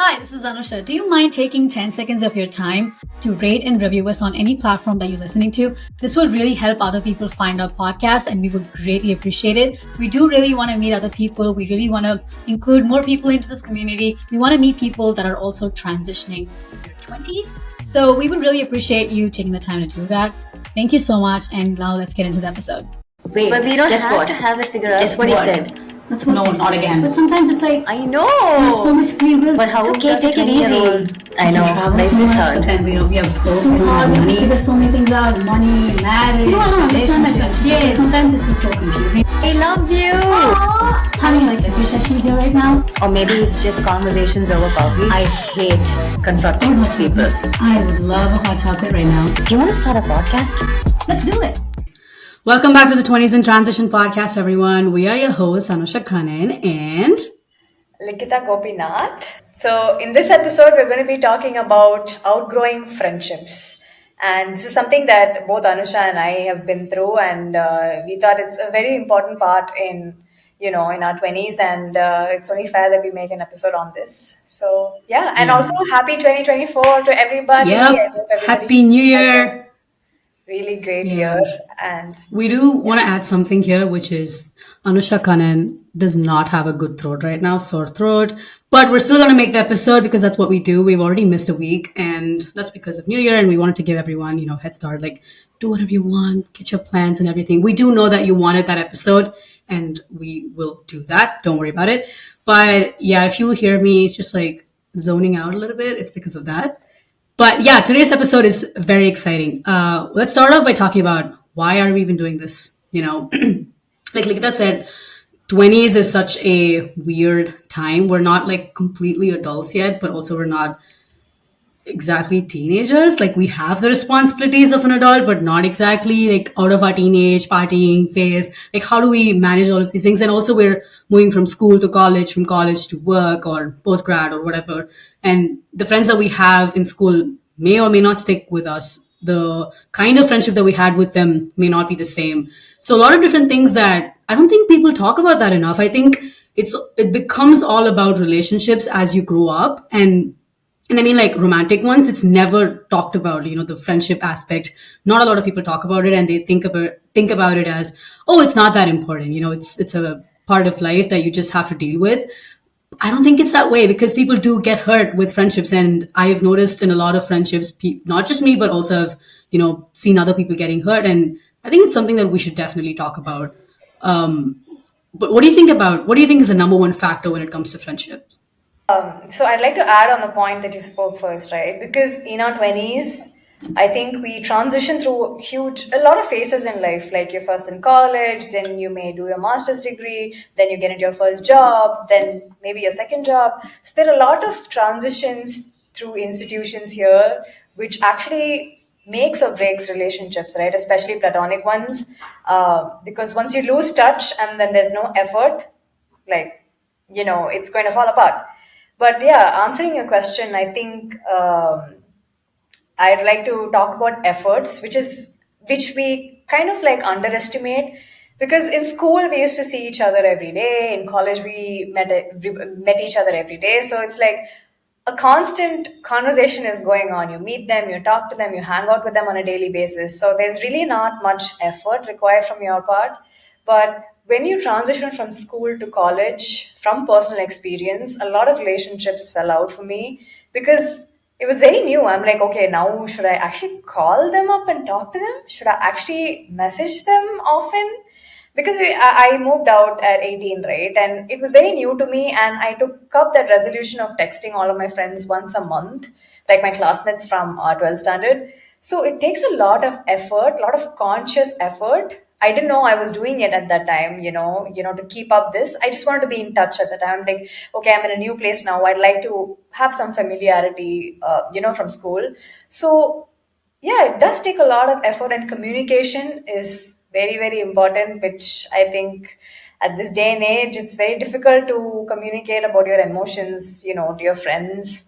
Hi, this is Anusha. Do you mind taking 10 seconds of your time to rate and review us on any platform that you're listening to? This will really help other people find our podcast and we would greatly appreciate it. We do really want to meet other people. We really want to include more people into this community. We want to meet people that are also transitioning in their 20s. So we would really appreciate you taking the time to do that. Thank you so much. And now let's get into the episode. Wait, but we don't have to have it figured out. Guess what he said? That's what No, they not say. again. But sometimes it's like, I know. there's so much free will. But how? It's okay, take it easy. I know. Life is hard. But then we have It's so hard. We have to figure so many things out. Money, marriage, No, I don't understand my relationships. friends. Yeah, sometimes it's just so confusing. I love you. Having like a therapy session here right now. Or maybe it's just conversations over coffee. I hate confronting Hot people. chocolates. I would love a hot chocolate right now. Do you want to start a podcast? Let's do it. Welcome back to the 20s in Transition podcast, everyone. We are your hosts, Anusha Khannan and Likita Gopinath. So, in this episode, we're going to be talking about outgrowing friendships. And this is something that both Anusha and I have been through, and we thought it's a very important part in our 20s, and it's only fair that we make an episode on this. So, yeah, and also happy 2024 to everybody. I hope everybody Happy New has Year. a really great year. And We do want to add something here, which is Anusha Khannan does not have a good throat right now, sore throat. But we're still going to make the episode because that's what we do. We've already missed a week, and that's because of New Year, and we wanted to give everyone, head start. Like, do whatever you want, get your plans and everything. We do know that you wanted that episode, and we will do that. Don't worry about it. But yeah, if you hear me just like zoning out a little bit, it's because of that. But yeah, today's episode is very exciting. Let's start off by talking about why are we even doing this? Like Likita said, 20s is such a weird time. We're not like completely adults yet, but also we're not exactly teenagers. Like we have the responsibilities of an adult, but not exactly like out of our teenage partying phase. Like how do we manage all of these things? And also we're moving from school to college, from college to work or post grad or whatever. And the friends that we have in school may or may not stick with us. The kind of friendship that we had with them may not be the same. So a lot of different things that I don't think people talk about that enough. I think it becomes all about relationships as you grow up, and I mean, like romantic ones, it's never talked about, the friendship aspect. Not a lot of people talk about it, and they think about it as, oh, it's not that important. It's a part of life that you just have to deal with. I don't think it's that way because people do get hurt with friendships. And I've noticed in a lot of friendships, not just me, but also I've, seen other people getting hurt. And I think it's something that we should definitely talk about. But what do you think is the number one factor when it comes to friendships? So I'd like to add on the point that you spoke first, right? Because in our 20s, I think we transition through a lot of phases in life. Like you're first in college, then you may do your master's degree, then you get into your first job, then maybe your second job. So there are a lot of transitions through institutions here, which actually makes or breaks relationships, right? Especially platonic ones. Because once you lose touch and then there's no effort, like, it's going to fall apart. But yeah, answering your question, I think I'd like to talk about efforts, which we kind of like underestimate, because in school we used to see each other every day. In college we met each other every day. So it's like a constant conversation is going on. You meet them, you talk to them, you hang out with them on a daily basis. So there's really not much effort required from your part. But when you transition from school to college, from personal experience, a lot of relationships fell out for me because it was very new. I'm like, okay, now should I actually call them up and talk to them? Should I actually message them often? Because I moved out at 18, right? And it was very new to me. And I took up that resolution of texting all of my friends once a month, like my classmates from 12th standard. So it takes a lot of effort, a lot of conscious effort. I didn't know I was doing it at that time, to keep up this. I just wanted to be in touch at the time. Like, okay, I'm in a new place now. I'd like to have some familiarity, from school. So yeah, it does take a lot of effort, and communication is very, very important, which I think at this day and age, it's very difficult to communicate about your emotions, to your friends.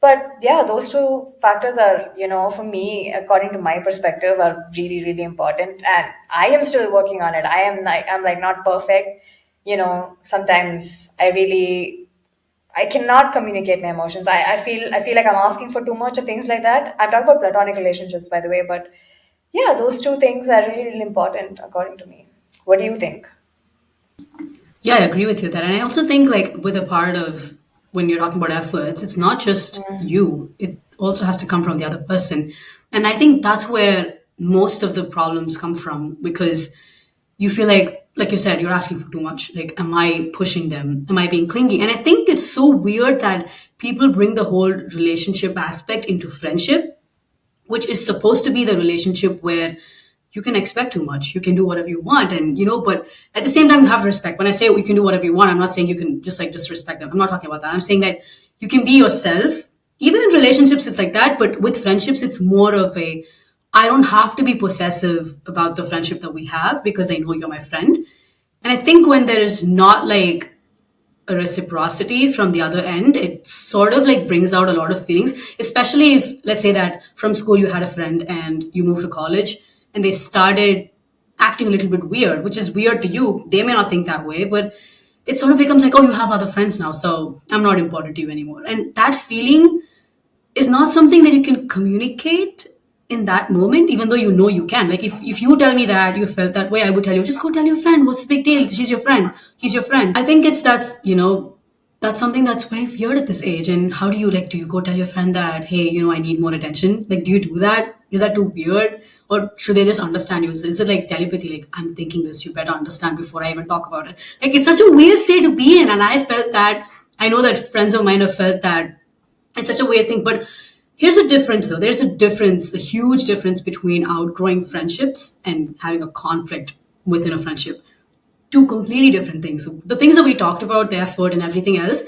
But yeah, those two factors are, for me, according to my perspective, are really, really important. And I am still working on it. I'm like not perfect. Sometimes I cannot communicate my emotions. I feel like I'm asking for too much or things like that. I'm talking about platonic relationships, by the way, but yeah, those two things are really, really important according to me. What do you think? Yeah, I agree with you that. And I also think like with a part of when you're talking about efforts, it's not just you. It also has to come from the other person. And I think that's where most of the problems come from because you feel like you said, you're asking for too much. Like, am I pushing them? Am I being clingy? And I think it's so weird that people bring the whole relationship aspect into friendship, which is supposed to be the relationship where you can expect too much. You can do whatever you want. And, but at the same time, you have to respect. When I say you can do whatever you want, I'm not saying you can just like disrespect them. I'm not talking about that. I'm saying that you can be yourself. Even in relationships, it's like that. But with friendships, it's more of I don't have to be possessive about the friendship that we have because I know you're my friend. And I think when there is not like a reciprocity from the other end, it sort of like brings out a lot of feelings, especially if, let's say that from school you had a friend and you moved to college and they started acting a little bit weird, which is weird to you. They may not think that way, but it sort of becomes like, oh, you have other friends now, so I'm not important to you anymore. And that feeling is not something that you can communicate in that moment, even though you know you can. Like if you tell me that you felt that way, I would tell you, just go tell your friend. What's the big deal? She's your friend. He's your friend. I think that's something that's very weird at this age. And how do you go tell your friend that, hey, I need more attention? Like, do you do that? Is that too weird? Or should they just understand you? Is it like telepathy? Like, I'm thinking this, you better understand before I even talk about it. Like, it's such a weird state to be in. And I felt that, I know that friends of mine have felt that it's such a weird thing. But here's a difference, though. There's a difference, a huge difference between outgrowing friendships and having a conflict within a friendship. Two completely different things. So the things that we talked about, the effort and everything else,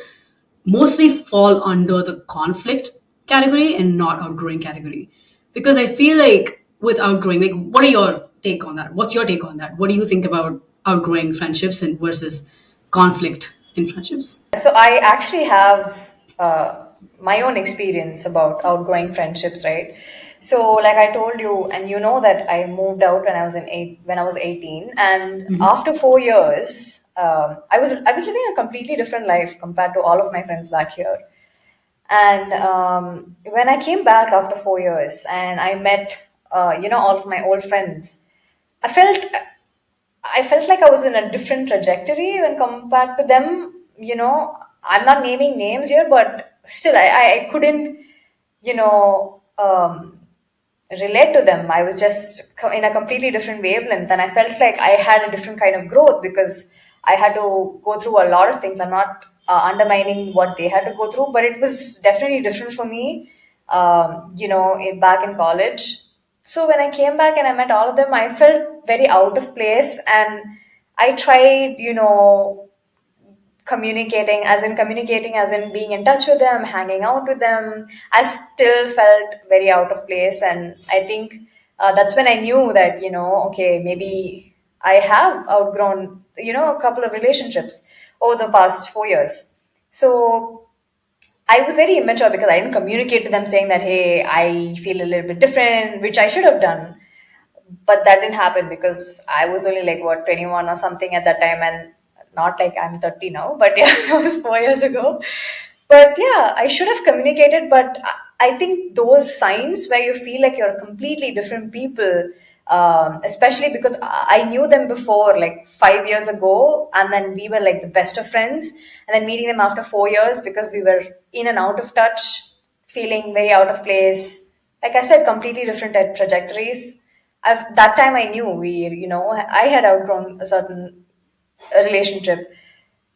mostly fall under the conflict category and not outgrowing category. Because I feel like with outgrowing, like, what are your take on that? What's your take on that? What do you think about outgrowing friendships and versus conflict in friendships? So I actually have my own experience about outgrowing friendships, right? So, like I told you, and you know that I moved out when I was 18, and after 4 years, I was living a completely different life compared to all of my friends back here. And when I came back after 4 years, and I met, all of my old friends, I felt I felt like I was in a different trajectory when compared to them. I'm not naming names here, but still, I couldn't, you know, relate to them. I was just in a completely different wavelength, and I felt like I had a different kind of growth because I had to go through a lot of things. I'm not undermining what they had to go through, but it was definitely different for me. Back in college. So when I came back and I met all of them, I felt very out of place, and I tried, communicating as in being in touch with them, hanging out with them. I still felt very out of place, and I think that's when I knew that, okay, maybe I have outgrown, a couple of relationships over the past 4 years. So I was very immature because I didn't communicate to them saying that, hey, I feel a little bit different, which I should have done. But that didn't happen because I was only like, what, 21 or something at that time. And not like I'm 30 now, but yeah, that was 4 years ago. But yeah, I should have communicated. But I think those signs where you feel like you're completely different people, especially because I knew them before, like 5 years ago, and then we were like the best of friends. And then meeting them after 4 years because we were in and out of touch, feeling very out of place. Like I said, completely different trajectories. That time I knew I had outgrown a certain relationship.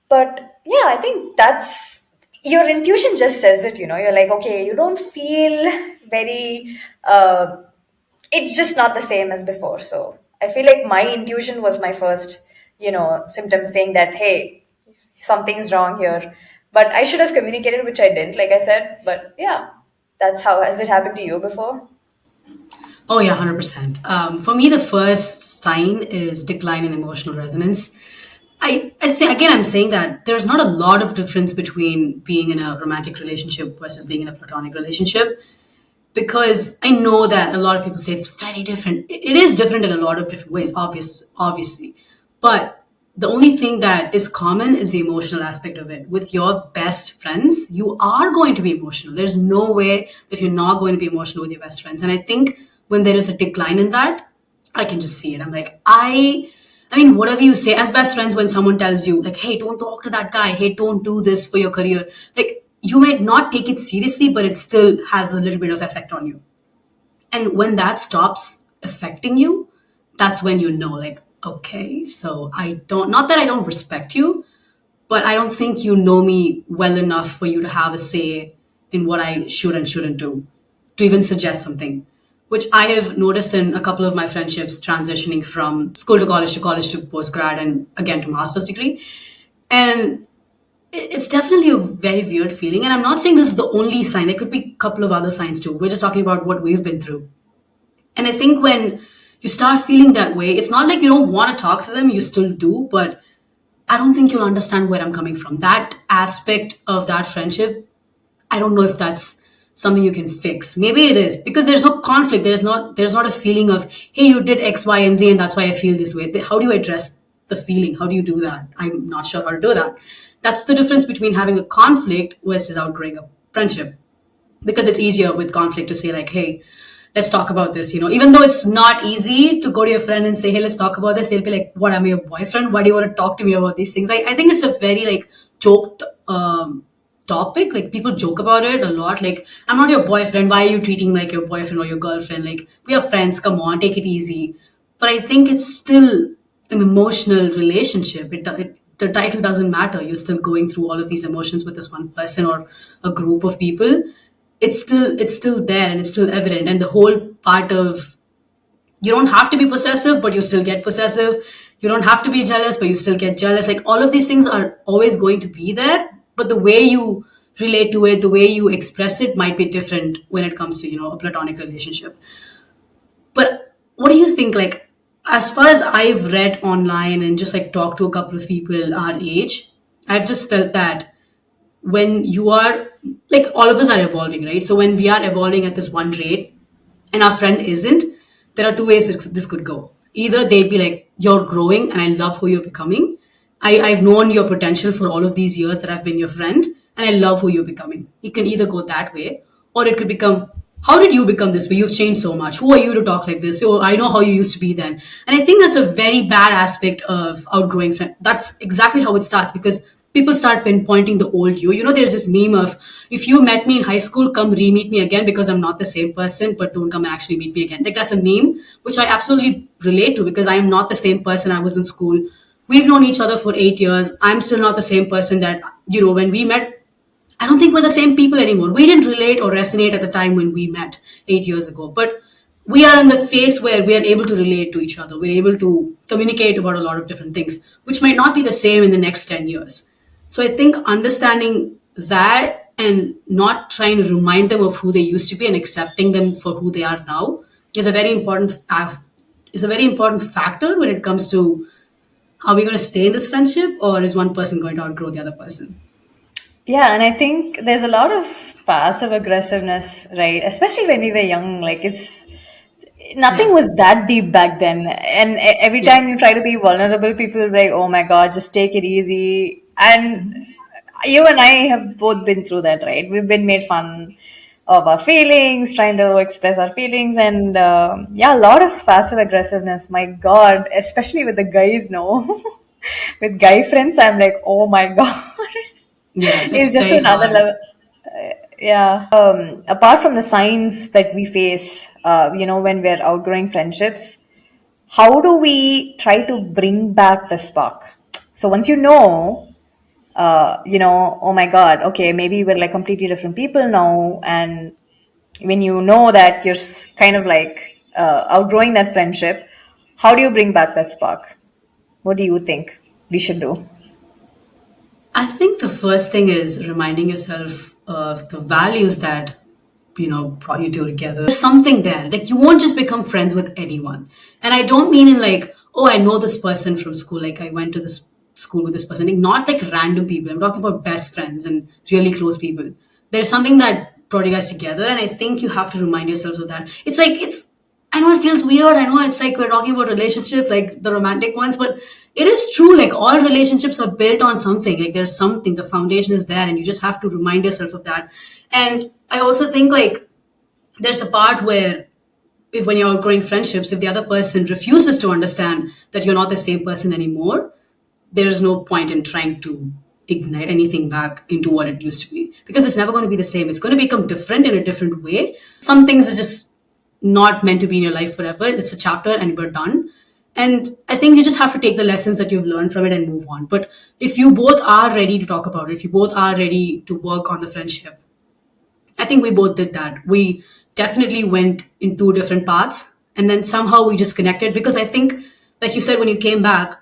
But yeah, I think that's your intuition just says it. You're like, okay, you don't feel very. It's just not the same as before. So I feel like my intuition was my first, symptom saying that, hey, something's wrong here. But I should have communicated, which I didn't, like I said. But yeah, that's how. Has it happened to you before? Oh yeah, 100%. For me, the first sign is decline in emotional resonance. I think again, I'm saying that there's not a lot of difference between being in a romantic relationship versus being in a platonic relationship because I know that a lot of people say it's very different. It is different in a lot of different ways, obviously, but The only thing that is common is the emotional aspect of it. With your best friends, you are going to be emotional. There's no way that you're not going to be emotional with your best friends. And I think when there is a decline in that, I can just see it. I'm like, I mean, whatever you say as best friends, when someone tells you, like, hey, don't talk to that guy, hey, don't do this for your career, like, you might not take it seriously, but it still has a little bit of effect on you. And when that stops affecting you, that's when you know, like, okay, so I don't, not that I don't respect you, but I don't think you know me well enough for you to have a say in what I should and shouldn't do, to even suggest something. Which I have noticed in a couple of my friendships transitioning from school to college to postgrad, and again to master's degree. And it's definitely a very weird feeling. And I'm not saying this is the only sign. There could be a couple of other signs too. We're just talking about what we've been through. And I think when you start feeling that way, it's not like you don't want to talk to them, you still do, but I don't think you'll understand where I'm coming from. That aspect of that friendship, I don't know if that's something you can fix. Maybe it is because there's no conflict. There's not a feeling of, hey, you did X, Y, and Z, and that's why I feel this way. How do you address the feeling? How do you do that? I'm not sure how to do that. That's the difference between having a conflict versus outgrowing a friendship. Because it's easier with conflict to say, like, hey, let's talk about this. Even though it's not easy to go to your friend and say, hey, let's talk about this, they'll be like, what, am I your boyfriend? Why do you want to talk to me about these things? I think it's a very like joked topic. Like, people joke about it a lot. Like, I'm not your boyfriend, why are you treating me like your boyfriend or your girlfriend? Like, we are friends, come on, take it easy. But I think it's still an emotional relationship. The title doesn't matter. You're still going through all of these emotions with this one person or a group of people. It's still there, and it's still evident. And the whole part of, you don't have to be possessive, but you still get possessive. You don't have to be jealous, but you still get jealous. Like, all of these things are always going to be there, but the way you relate to it, the way you express it might be different when it comes to, a platonic relationship. But what do you think? Like, as far as I've read online and just like talked to a couple of people our age, I've just felt that when you are, like, all of us are evolving, right? So when we are evolving at this one rate and our friend isn't, there are two ways this could go. Either they'd be like, you're growing and I love who you're becoming. I've known your potential for all of these years that I've been your friend, and I love who you're becoming. It can either go that way, or it could become, how did you become this way? You've changed so much. Who are you to talk like this? Oh, I know how you used to be then. And I think that's a very bad aspect of outgrowing friend. That's exactly how it starts, because people start pinpointing the old you. There's this meme of, if you met me in high school, come re-meet me again because I'm not the same person, but don't come and actually meet me again. Like, that's a meme which I absolutely relate to, because I am not the same person I was in school. We've known each other for 8 years. I'm still not the same person that, when we met. I don't think we're the same people anymore. We didn't relate or resonate at the time when we met 8 years ago, but we are in the phase where we are able to relate to each other. We're able to communicate about a lot of different things, which might not be the same in the next 10 years. So I think understanding that and not trying to remind them of who they used to be and accepting them for who they are now is a very important factor when it comes to, are we going to stay in this friendship, or is one person going to outgrow the other person? Yeah, and I think there's a lot of passive aggressiveness, right? Especially when we were young, like it's nothing Yeah. was that deep back then. And every Yeah. time you try to be vulnerable, people are like, "Oh my God, just take it easy." And you and I have both been through that, right? We've been made fun of our feelings, trying to express our feelings, and yeah, a lot of passive aggressiveness. My God, especially with the guys, no, with guy friends, I'm like, oh my God, Yeah, it's it's just very another hard. level. Yeah. Apart from the signs that we face, when we're outgrowing friendships, how do we try to bring back the spark? So once oh my God, okay, maybe we're like completely different people now. And when you know that you're kind of like outgrowing that friendship, how do you bring back that spark? What do you think we should do? I think the first thing is reminding yourself of the values that brought you two together. There's something there. Like, you won't just become friends with anyone. And I don't mean in like, oh, I know this person from school. Like, I went to this school with this person. Like, not like random people. I'm talking about best friends and really close people. There's something that brought you guys together, and I think you have to remind yourselves of that. It's like, I know it feels weird. I know it's like we're talking about relationships, like the romantic ones, but it is true. Like all relationships are built on something. Like there's something, the foundation is there, and you just have to remind yourself of that. And I also think like there's a part where if when you're outgrowing friendships, if the other person refuses to understand that you're not the same person anymore, there is no point in trying to ignite anything back into what it used to be because it's never going to be the same. It's going to become different in a different way. Some things are just not meant to be in your life forever. It's a chapter and we're done. And I think you just have to take the lessons that you've learned from it and move on. But if you both are ready to talk about it, if you both are ready to work on the friendship, I think we both did that. We definitely went in two different paths and then somehow we just connected because I think, like you said, when you came back,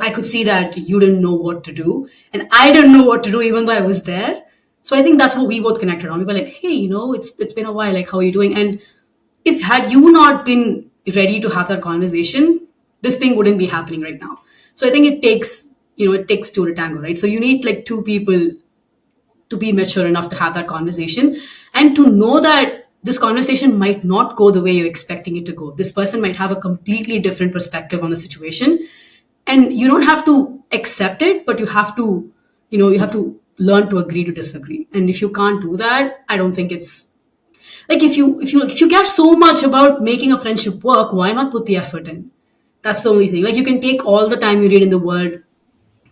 I could see that you didn't know what to do and I didn't know what to do even though I was there. So I think that's what we both connected on. We were like, hey, it's been a while. Like, how are you doing? And if had you not been ready to have that conversation, this thing wouldn't be happening right now. So I think it takes two to tango, right? So you need like two people to be mature enough to have that conversation and to know that this conversation might not go the way you're expecting it to go. This person might have a completely different perspective on the situation. And you don't have to accept it, but you have to learn to agree to disagree. And if you can't do that, I don't think it's like if you care so much about making a friendship work, why not put the effort in? That's the only thing. Like you can take all the time you need in the world,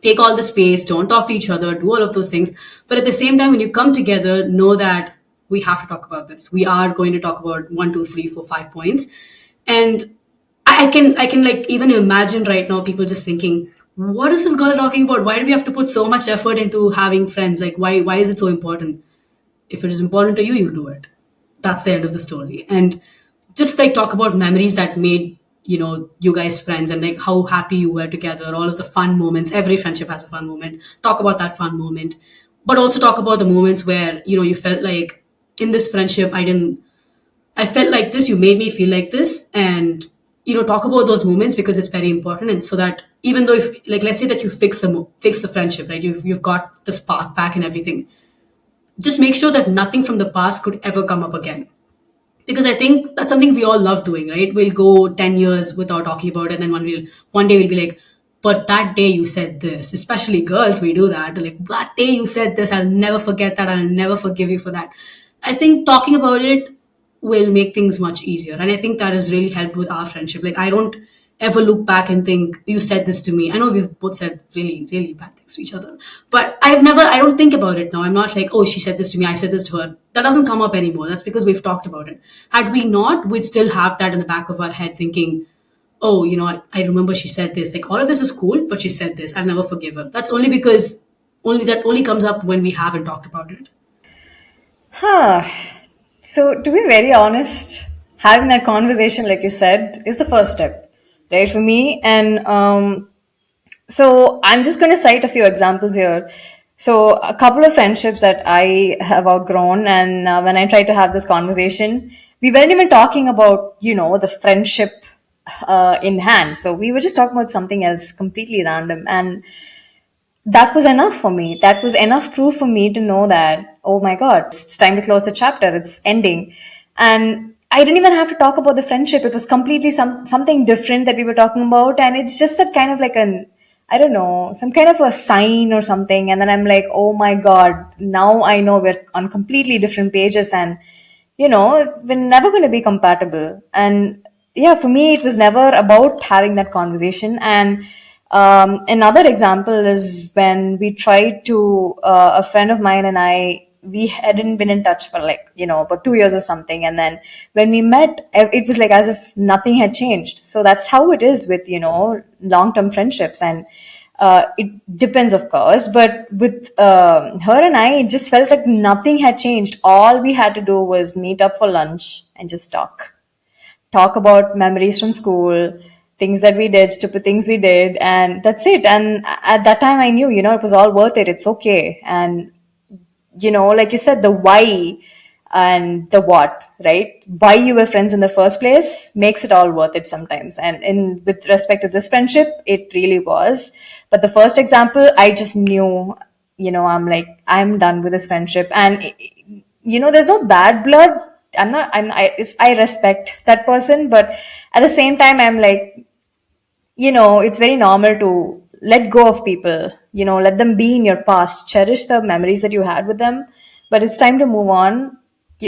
take all the space, don't talk to each other, do all of those things. But at the same time, when you come together, know that we have to talk about this. We are going to talk about 1, 2, 3, 4, 5 points. And I can like even imagine right now people just thinking, what is this girl talking about? Why do we have to put so much effort into having friends? Like why is it so important? If it is important to you, you do it. That's the end of the story. And just like talk about memories that made you guys friends and like how happy you were together, all of the fun moments. Every friendship has a fun moment. Talk about that fun moment, but also talk about the moments where you felt like in this friendship I felt like this, you made me feel like this. And talk about those moments because it's very important. And so that even though if like let's say that you fix the friendship, right, you've got the spark back and everything, just make sure that nothing from the past could ever come up again. Because I think that's something we all love doing, right? We'll go 10 years without talking about it, and then one day we'll be like, but that day you said this. Especially girls, we do that. Like, that day you said this, I'll never forget that, I'll never forgive you for that. I think talking about it will make things much easier. And I think that has really helped with our friendship. Like, I don't ever look back and think, you said this to me. I know we've both said really, really bad things to each other. But I don't think about it now. I'm not like, oh, she said this to me, I said this to her. That doesn't come up anymore. That's because we've talked about it. Had we not, we'd still have that in the back of our head thinking, oh, I remember she said this. Like, all of this is cool, but she said this. I'll never forgive her. That's only because only comes up when we haven't talked about it. Huh. So, to be very honest, having that conversation, like you said, is the first step, right, for me. And so, I'm just going to cite a few examples here. So, a couple of friendships that I have outgrown, and when I tried to have this conversation, we weren't even talking about, the friendship in hand. So, we were just talking about something else completely random. And that was enough for me. That was enough proof for me to know that, oh my God, it's time to close the chapter. It's ending. And I didn't even have to talk about the friendship. It was completely something different that we were talking about. And it's just that kind of like I don't know, some kind of a sign or something. And then I'm like, oh my God, now I know we're on completely different pages. And we're never going to be compatible. And yeah, for me, it was never about having that conversation. And another example is when we tried to, a friend of mine and we hadn't been in touch for like, about 2 years or something. And then when we met, it was like as if nothing had changed. So that's how it is with, long term friendships. And it depends, of course, but with her and I, it just felt like nothing had changed. All we had to do was meet up for lunch and just talk about memories from school, things that we did, stupid things we did, and that's it. And at that time, I knew, it was all worth it. It's okay. And like you said, the why and the what, right? Why you were friends in the first place makes it all worth it sometimes. And in with respect to this friendship, it really was. But the first example, I just knew, I'm like, I'm done with this friendship. And there's no bad blood. I'm not I'm I respect that person, but at the same time I'm like, it's very normal to let go of people, let them be in your past, cherish the memories that you had with them, but it's time to move on.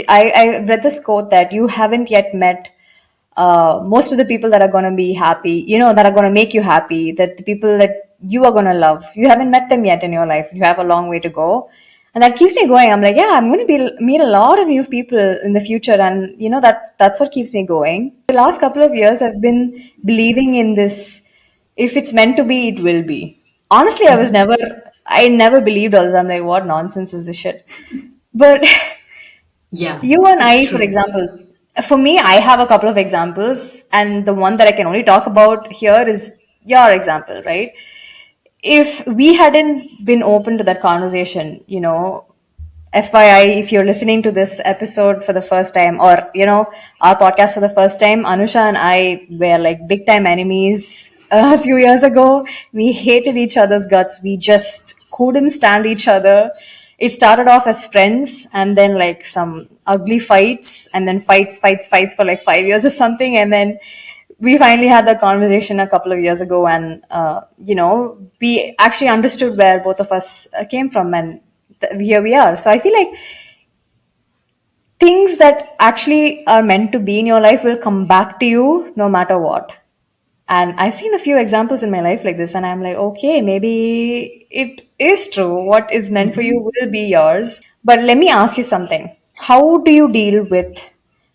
I read this quote that you haven't yet met most of the people that are going to be happy, that are going to make you happy, that the people that you are going to love, you haven't met them yet in your life. You have a long way to go. And that keeps me going. I'm like, yeah, I'm going to meet a lot of new people in the future. And, that's what keeps me going. The last couple of years, I've been believing in this: if it's meant to be, it will be. Honestly, I never believed all this. I'm like, what nonsense is this shit? But Yeah, you and it's I, for true. example, for me, I have a couple of examples, and the one that I can only talk about here is your example, right? If we hadn't been open to that conversation, FYI, if you're listening to this episode for the first time, or our podcast for the first time, Anusha and I were like big time enemies a few years ago. We hated each other's guts. We just couldn't stand each other. It started off as friends, and then like some ugly fights, and then fights for like 5 years or something, and then we finally had that conversation a couple of years ago, and we actually understood where both of us came from, and here we are. So I feel like things that actually are meant to be in your life will come back to you no matter what. And I've seen a few examples in my life like this, and I'm like, okay, maybe it is true. What is meant for you will be yours. But let me ask you something. How do you deal with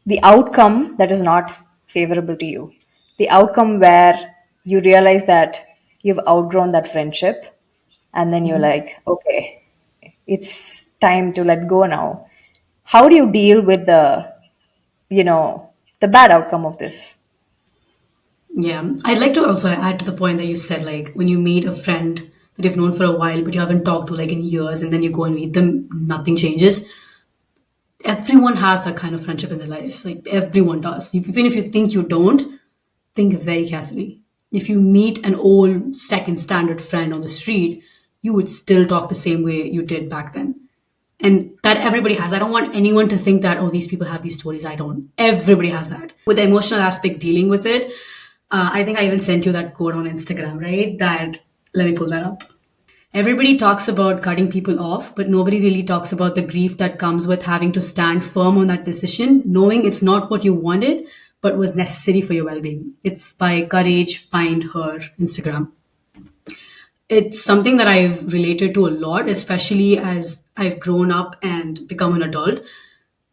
the outcome that is not favorable to you? The outcome where you realize that you've outgrown that friendship, and then you're like, okay, it's time to let go now. How do you deal with you know, the bad outcome of this? Yeah, I'd like to also add to the point that you said, like when you meet a friend that you've known for a while, but you haven't talked to like in years, and then you go and meet them, nothing changes. Everyone has that kind of friendship in their lives. Like everyone does. Even if you think you don't, think very carefully. If you meet an old second standard friend on the street, you would still talk the same way you did back then. And that everybody has. I don't want anyone to think that, oh, these people have these stories. I don't. Everybody has that. With the emotional aspect dealing with it, I think I even sent you that quote on Instagram, right? That, let me pull that up. Everybody talks about cutting people off, but nobody really talks about the grief that comes with having to stand firm on that decision, knowing it's not what you wanted, but was necessary for your well being. It's by Courage Find Her Instagram. It's something that I've related to a lot, especially as I've grown up and become an adult.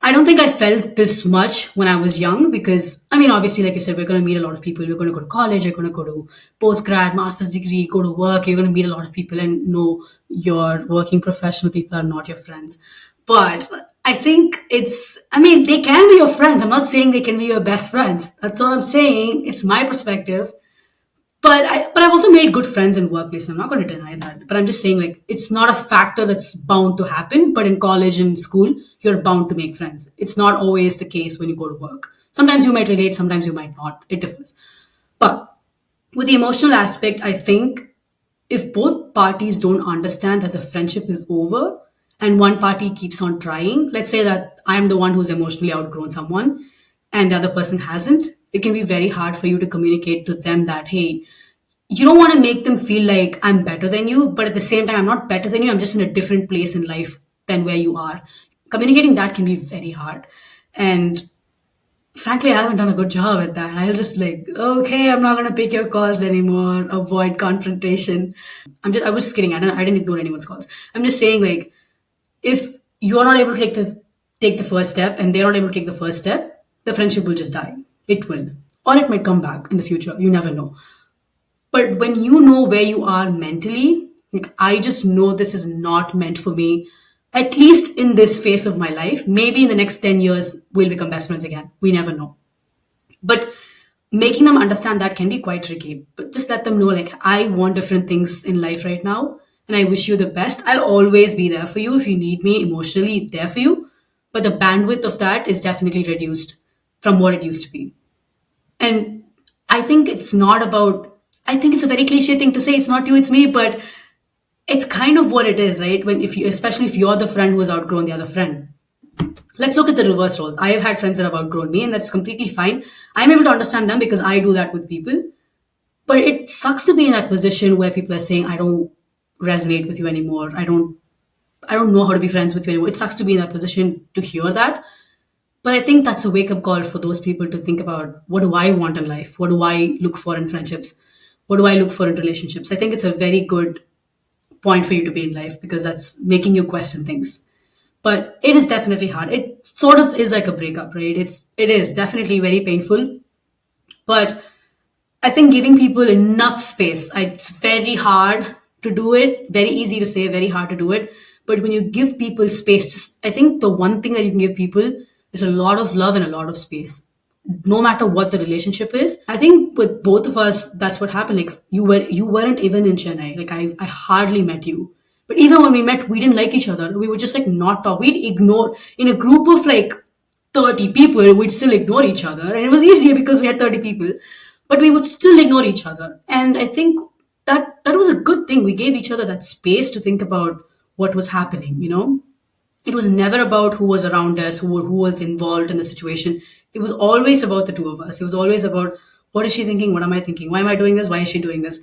I don't think I felt this much when I was young because, I mean, obviously, like you said, we're going to meet a lot of people. You're going to go to college, you're going to go to postgrad, master's degree, go to work. You're going to meet a lot of people, and no, your working professional people are not your friends. But I think I mean, they can be your friends. I'm not saying they can be your best friends. That's all I'm saying. It's my perspective. But I've also made good friends in workplace. I'm not going to deny that. But I'm just saying like it's not a factor that's bound to happen. But in college and school, you're bound to make friends. It's not always the case when you go to work. Sometimes you might relate, sometimes you might not. It differs. But with the emotional aspect, I think if both parties don't understand that the friendship is over and one party keeps on trying, let's say that I'm the one who's emotionally outgrown someone and the other person hasn't, it can be very hard for you to communicate to them that, hey, you don't want to make them feel like I'm better than you, but at the same time, I'm not better than you. I'm just in a different place in life than where you are. Communicating that can be very hard. And frankly, I haven't done a good job at that. I'll just like, okay, I'm not gonna pick your calls anymore. Avoid confrontation. I was just kidding. I didn't ignore anyone's calls. I'm just saying, like, if you're not able to take the first step, and they're not able to take the first step, the friendship will just die. It will, or it might come back in the future. You never know. But when you know where you are mentally, like, I just know this is not meant for me, at least in this phase of my life. Maybe in the next 10 years, we'll become best friends again. We never know. But making them understand that can be quite tricky. But just let them know, like, I want different things in life right now, and I wish you the best. I'll always be there for you if you need me emotionally, there for you. But the bandwidth of that is definitely reduced from what it used to be. And I think it's not about, I think it's a very cliche thing to say, it's not you, it's me, but it's kind of what it is, right? When, if you, especially if you're the friend who has outgrown the other friend. Let's look at the reverse roles. I have had friends that have outgrown me, and that's completely fine. I'm able to understand them because I do that with people. But it sucks to be in that position where people are saying, I don't resonate with you anymore. I don't know how to be friends with you anymore. It sucks to be in that position to hear that. But I think that's a wake up call for those people to think about, what do I want in life? What do I look for in friendships? What do I look for in relationships? I think it's a very good point for you to be in life because that's making you question things. But it is definitely hard. It sort of is like a breakup, right? It is definitely very painful. But I think giving people enough space, it's very hard to do it. Very easy to say, very hard to do it. But when you give people space, I think the one thing that you can give people is a lot of love and a lot of space. No matter what the relationship is, I think with both of us, that's what happened. Like you weren't even in Chennai. Like I hardly met you. But even when we met, we didn't like each other. We would just like not talk. We'd ignore in a group of like 30 people, we'd still ignore each other. And it was easier because we had 30 people, but we would still ignore each other. And I think that was a good thing. We gave each other that space to think about what was happening. It was never about who was around us, who was involved in the situation. It was always about the two of us. It was always about, what is she thinking? What am I thinking? Why am I doing this? Why is she doing this?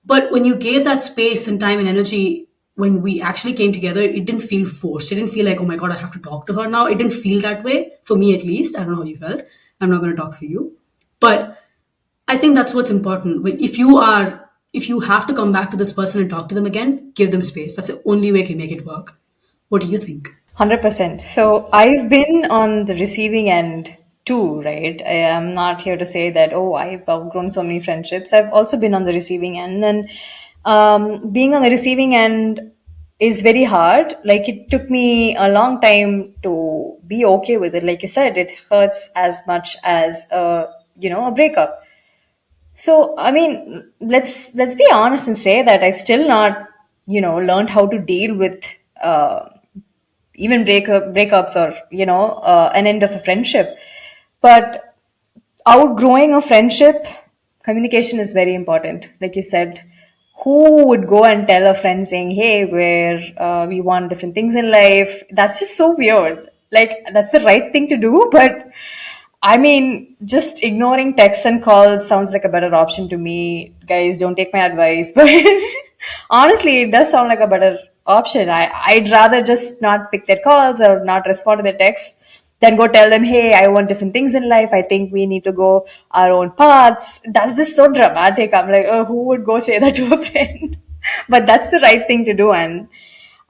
But when you gave that space and time and energy, when we actually came together, it didn't feel forced. It didn't feel like, oh my God, I have to talk to her now. It didn't feel that way, for me at least. I don't know how you felt. I'm not going to talk for you. But I think that's what's important. If you have to come back to this person and talk to them again, give them space. That's the only way you can make it work. What do you think? 100%. So I've been on the receiving end too, right? I am not here to say that, oh, I've outgrown so many friendships. I've also been on the receiving end. And being on the receiving end is very hard. Like, it took me a long time to be okay with it. Like you said, it hurts as much as, a breakup. So, I mean, let's be honest and say that I've still not, learned how to deal with even breakups or an end of a friendship. But outgrowing a friendship, communication is very important. Like you said, who would go and tell a friend saying, "Hey, we want different things in life"? That's just so weird. Like, that's the right thing to do, but I mean, just ignoring texts and calls sounds like a better option to me. Guys, don't take my advice, but honestly, it does sound like a better option. I'd rather just not pick their calls or not respond to their texts than go tell them, hey, I want different things in life. I think we need to go our own paths. That's just so dramatic. I'm like, oh, who would go say that to a friend? But that's the right thing to do. And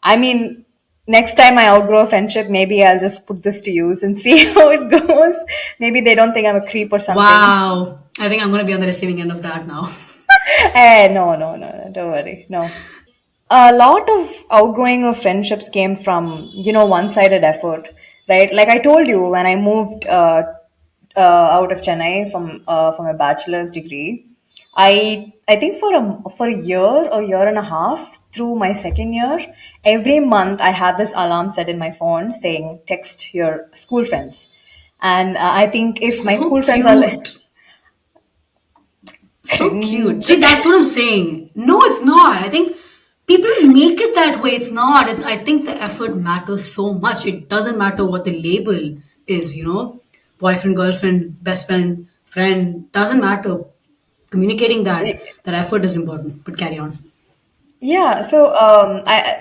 I mean, next time I outgrow a friendship, maybe I'll just put this to use and see how it goes. Maybe they don't think I'm a creep or something. Wow. I think I'm going to be on the receiving end of that now. No, no, no, no, don't worry. No. A lot of outgrowing of friendships came from, one-sided effort, right? Like I told you, when I moved out of Chennai from a bachelor's degree, I think for a year and a half through my second year, every month I had this alarm set in my phone saying text your school friends, and I think if my So school friends are like, cute. So cute. cringe. See, that's what I'm saying. No, it's not. I think people make it that way. It's not. I think the effort matters so much. It doesn't matter what the label is. Boyfriend, girlfriend, best friend, friend. Doesn't matter. Communicating that effort is important. But carry on. Yeah, so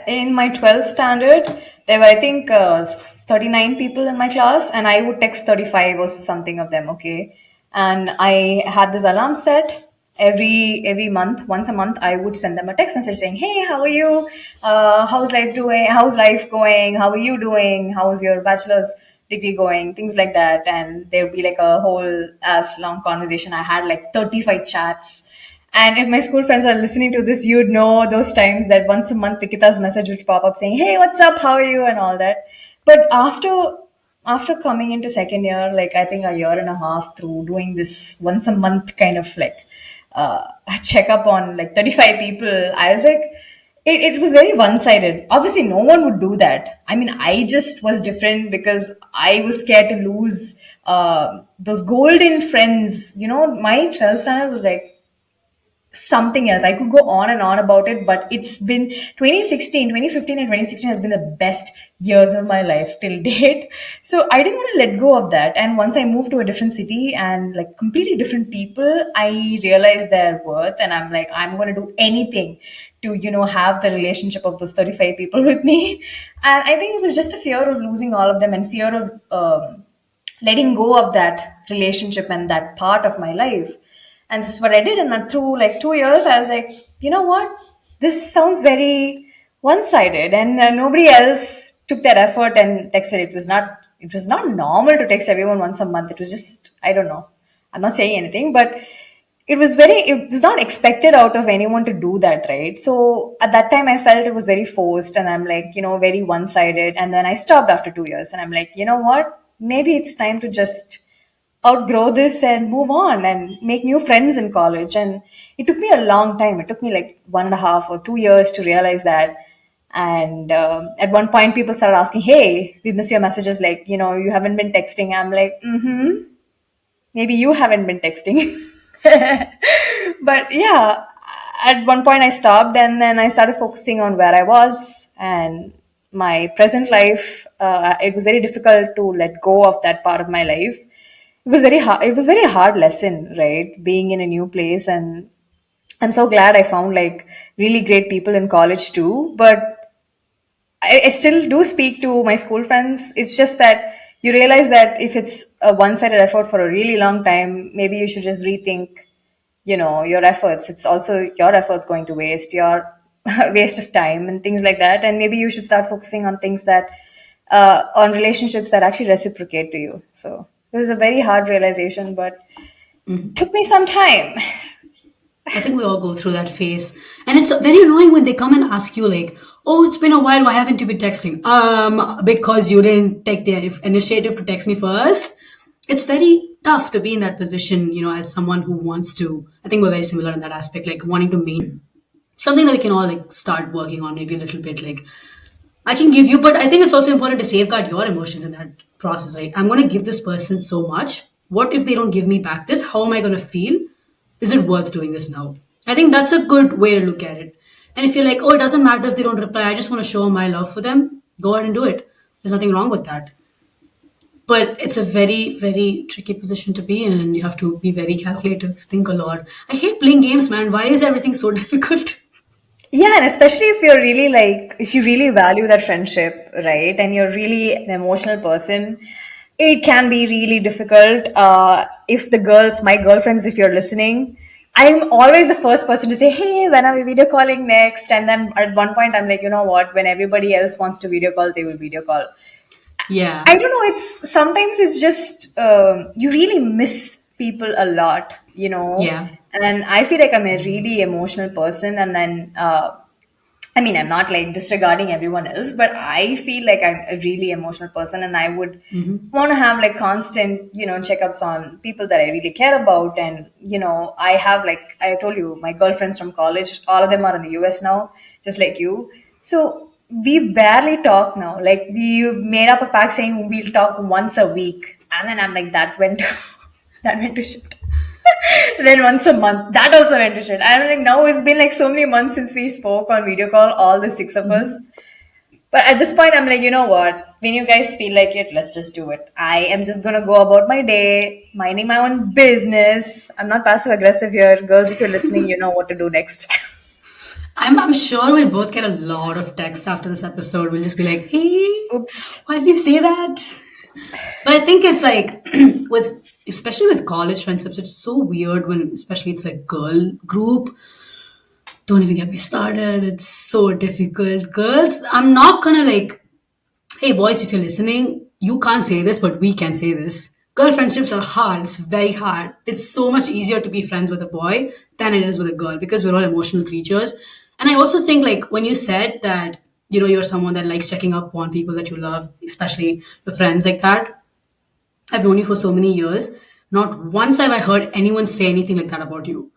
in my 12th standard, there were, I think, 39 people in my class, and I would text 35 or something of them, okay? And I had this alarm set every month, once a month, I would send them a text message saying, hey, how are you? How's life doing? How's life going? How are you doing? How's your bachelor's degree going? Things like that. And there would be like a whole ass long conversation. I had like 35 chats, and if my school friends are listening to this, you'd know those times that once a month Nikita's message would pop up saying, "Hey, what's up? How are you?" and all that. But after coming into second year, like I think a year and a half through doing this once a month kind of like a checkup on like 35 people, I was like, it was very one-sided. Obviously, no one would do that. I mean, I just was different because I was scared to lose those golden friends. My 12th standard was like something else. I could go on and on about it, but it's been 2016, 2015, and 2016 has been the best years of my life till date. So I didn't want to let go of that. And once I moved to a different city and like completely different people, I realized their worth, and I'm like, I'm going to do anything to, have the relationship of those 35 people with me. And I think it was just the fear of losing all of them and fear of letting go of that relationship and that part of my life. And this is what I did. And then through like 2 years, I was like, you know what? This sounds very one-sided, and nobody else took that effort and texted. It was not normal to text everyone once a month. It was just, I don't know. I'm not saying anything, but it was not expected out of anyone to do that, right? So at that time I felt it was very forced, and I'm like, very one-sided. And then I stopped after 2 years, and I'm like, you know what, maybe it's time to just outgrow this and move on and make new friends in college. And it took me a long time. It took me like 1.5 or 2 years to realize that. And at one point people started asking, hey, we miss your messages, like, you haven't been texting. I'm like, maybe you haven't been texting. But yeah, at one point I stopped, and then I started focusing on where I was and my present life. It was very difficult to let go of that part of my life. It was very hard. It was very hard lesson, right? Being in a new place. And I'm so glad I found like really great people in college too. But I still do speak to my school friends. It's just that you realize that if it's a one-sided effort for a really long time, maybe you should just rethink, your efforts. It's also your efforts going to waste, your waste of time and things like that. And maybe you should start focusing on things that, on relationships that actually reciprocate to you. So it was a very hard realization, but took me some time. I think we all go through that phase. And it's very annoying when they come and ask you, like, oh, it's been a while. Why haven't you been texting? Because you didn't take the initiative to text me first. It's very tough to be in that position, as someone who wants to. I think we're very similar in that aspect, like wanting to maintain something that we can all like start working on, maybe a little bit. Like, I can give you, but I think it's also important to safeguard your emotions in that process, right? I'm going to give this person so much. What if they don't give me back this? How am I going to feel? Is it worth doing this now? I think that's a good way to look at it. And if you're like, oh, it doesn't matter if they don't reply, I just want to show my love for them, go ahead and do it. There's nothing wrong with that. But it's a very, very tricky position to be in, and you have to be very calculative, think a lot. I hate playing games, man. Why is everything so difficult? Yeah, and especially if you're really like, if you really value that friendship, right? And you're really an emotional person, it can be really difficult. If the girls, my girlfriends, if you're listening, I'm always the first person to say, hey, when are we video calling next? And then at one point, I'm like, you know what? When everybody else wants to video call, they will video call. Yeah. I don't know. It's sometimes it's just you really miss people a lot, Yeah. And I feel like I'm a really emotional person, and then I mean, I'm not like disregarding everyone else, but I feel like I'm a really emotional person, and I would want to have like constant, checkups on people that I really care about. And, I have, like I told you, my girlfriends from college, all of them are in the US now, just like you. So we barely talk now. Like we made up a pact saying we'll talk once a week. And then I'm like, that went, that went to shit. Then once a month, that also went to shit. I'm like, now it's been like so many months since we spoke on video call, all the six of us. But at this point, I'm like, you know what? When you guys feel like it, let's just do it. I am just gonna go about my day, minding my own business. I'm not passive aggressive here. Girls, if you're listening, you know what to do next. I'm sure we'll both get a lot of texts after this episode. We'll just be like, hey, Oops. why did you say that? But I think it's like with especially with college friendships, it's so weird when especially it's like girl group. Don't even get me started. It's so difficult. Girls, I'm not gonna like, hey boys, if you're listening, you can't say this, but we can say this. Girl friendships are hard. It's very hard. It's so much easier to be friends with a boy than it is with a girl because we're all emotional creatures. And I also think like when you said that, you're someone that likes checking up on people that you love, especially your friends like that. I've known you for so many years. Not once have I heard anyone say anything like that about you.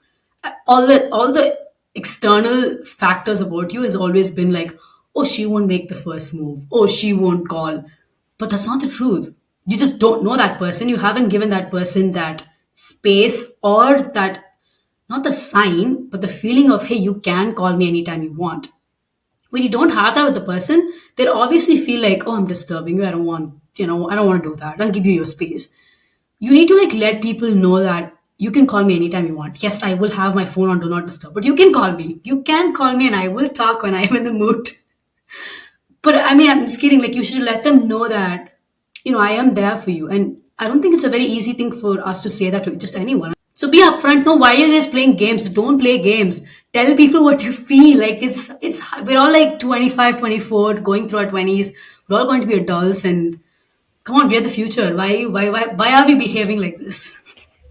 All the external factors about you has always been like, oh, she won't make the first move. Oh, she won't call. But that's not the truth. You just don't know that person. You haven't given that person that space or that not the sign, but the feeling of, hey, you can call me anytime you want. When you don't have that with the person, they'll obviously feel like, oh, I'm disturbing you. I don't want, I don't want to do that. I'll give you your space. You need to like let people know that you can call me anytime you want. Yes, I will have my phone on do not disturb, but you can call me. You can call me and I will talk when I'm in the mood. But I mean, I'm just kidding. Like, you should let them know that, I am there for you. And I don't think it's a very easy thing for us to say that to just anyone. So be upfront. No, why are you guys playing games? Don't play games. Tell people what you feel. Like, we're all like 25, 24, going through our 20s. We're all going to be adults. And come on, we're the future. Why are we behaving like this?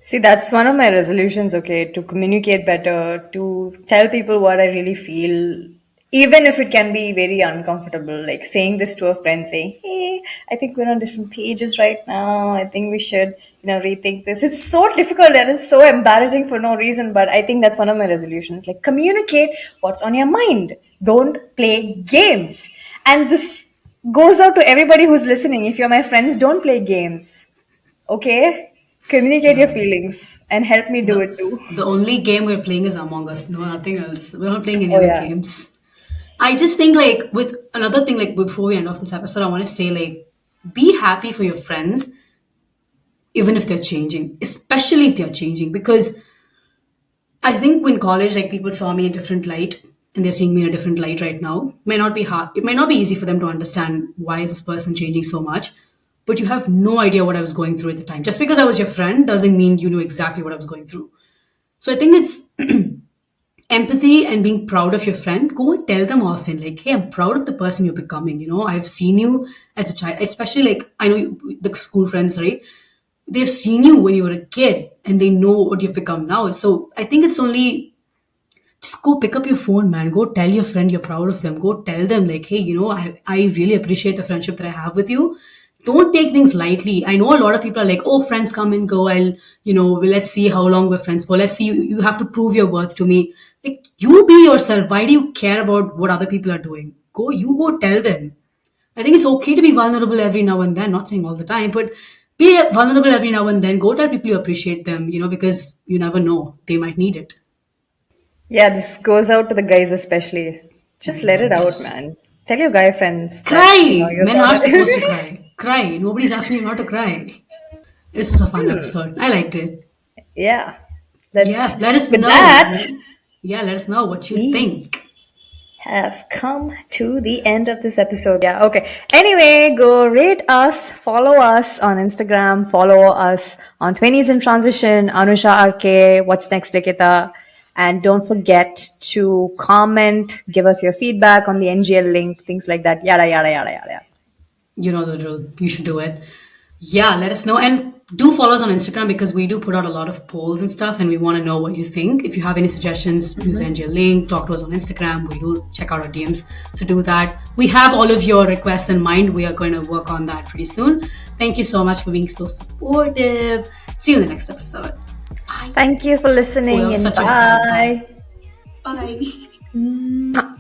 See, that's one of my resolutions, okay, to communicate better, to tell people what I really feel, even if it can be very uncomfortable, like saying this to a friend, saying, hey, I think we're on different pages right now. I think we should, rethink this. It's so difficult and it's so embarrassing for no reason, but I think that's one of my resolutions. Like, communicate what's on your mind. Don't play games. And this goes out to everybody who's listening. If you're my friends, don't play games. Okay? Communicate your feelings and help me do it too. The only game we're playing is Among Us. No, nothing else. We're not playing any Oh other yeah. games. I just think like with another thing, like before we end off this episode, I want to say like be happy for your friends, even if they're changing, especially if they're changing. Because I think when college, like people saw me in a different light and they're seeing me in a different light right now. It might not be hard. It might not be easy for them to understand why is this person changing so much. But you have no idea what I was going through at the time. Just because I was your friend doesn't mean you knew exactly what I was going through. So I think it's empathy and being proud of your friend. Go and tell them often, like, hey, I'm proud of the person you're becoming. I've seen you as a child, especially like I know the school friends, right? They've seen you when you were a kid and they know what you've become now. So I think it's only just go pick up your phone, man. Go tell your friend you're proud of them. Go tell them, like, hey, I really appreciate the friendship that I have with you. Don't take things lightly. I know a lot of people are like, oh, friends come and go. Let's see how long we're friends for. Let's see, you have to prove your worth to me. Like, you be yourself. Why do you care about what other people are doing? Go tell them. I think it's okay to be vulnerable every now and then, not saying all the time, but be vulnerable every now and then. Go tell people you appreciate them, because you never know. They might need it. Yeah, this goes out to the guys especially. Just let it out, Yes. man. Tell your guy friends that Cry! you're Men are proud supposed to of. cry. Cry. Nobody's asking you not to cry. This was a fun episode. I liked it. Yeah. Yeah, Let's let us with know. that Yeah, let us know what you we think. have come to the end of this episode. Yeah, okay. Anyway, go rate us, follow us on Instagram, follow us on 20s in Transition, Anusha RK, What's Next Likita. And don't forget to comment, give us your feedback on the NGL link, things like that. Yada, yada, yada, yada. You know the drill. You should do it. Yeah, let us know. And do follow us on Instagram because we do put out a lot of polls and stuff and we want to know what you think. If you have any suggestions, use the NGL link, talk to us on Instagram. We do check out our DMs. So do that. We have all of your requests in mind. We are going to work on that pretty soon. Thank you so much for being so supportive. See you in the next episode. Bye. Thank you for listening Oh, that was and such a bad bye. bye. Bye. Mwah.